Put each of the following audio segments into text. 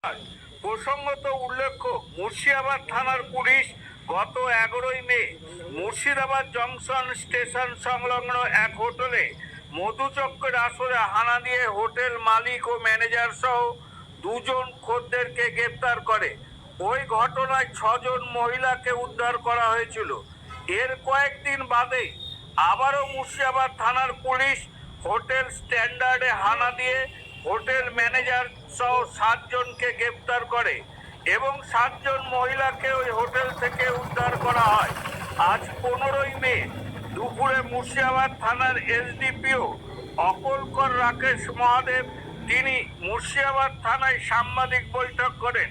প্রসঙ্গত উল্লেখ্য, মুর্শিদাবাদ থানার পুলিশ গত 11ই মে মুর্শিদাবাদ জংশন স্টেশন সংলগ্ন এক হোটেলে মধুচক্রের আসরে হানা দিয়ে হোটেল মালিক ও ম্যানেজার সহ দুজন খদ্দেরকে গ্রেপ্তার করে। ওই ঘটনায় 6 জন মহিলাকে উদ্ধার করা হয়েছিল। এর কয়েকদিন বাদে আবারও মুর্শিদাবাদ থানার পুলিশ হোটেল স্ট্যান্ডার্ডে হানা দিয়ে হোটেল ম্যানেজার সহ 7 জনকে গ্রেপ্তার করে এবং 7 জন মহিলাকে ওই হোটেল থেকে উদ্ধার করা হয়। আজ 15ই মে দুপুরে মুর্শিদাবাদ থানার এসডিপিও অকলকর রাকেশ মহাদেব তিনি মুর্শিদাবাদ থানায় সাংবাদিক বৈঠক করেন।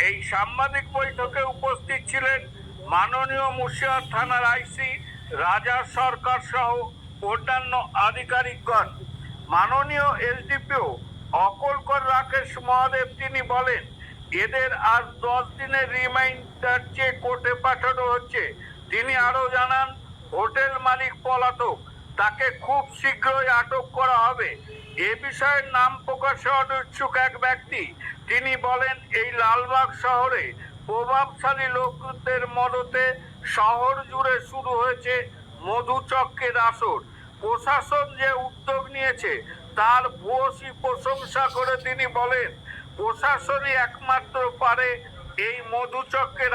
এই সাংবাদিক বৈঠকে উপস্থিত ছিলেন মাননীয় মুর্শিদাবাদ থানার আইসি রাজা সরকার সহ অন্যান্য আধিকারিকগণ। মাননীয় এসডিপিও অকলকর রাকেশ মহাদেব তিনি বলেন, এদের আজ 10 দিনের রিমাইন্ডার চেয়ে কোর্টে পাঠানো হচ্ছে। তিনি আরও জানান, হোটেল মালিক পলাতক, তাকে খুব শীঘ্রই আটক করা হবে। এ বিষয়ে নাম প্রকাশে অনিচ্ছুক এক ব্যক্তি তিনি বলেন, এই লালবাগ শহরে প্রভাবশালী লোকদের মদতে শহর জুড়ে শুরু হয়েছে মধুচক্রের আসর। প্রশাসন যে উদ্যোগ নিয়েছে তার ভূয়সী প্রশংসা করে তিনি বলেন, প্রশাসনই একমাত্র পারে এই মধুচক্রের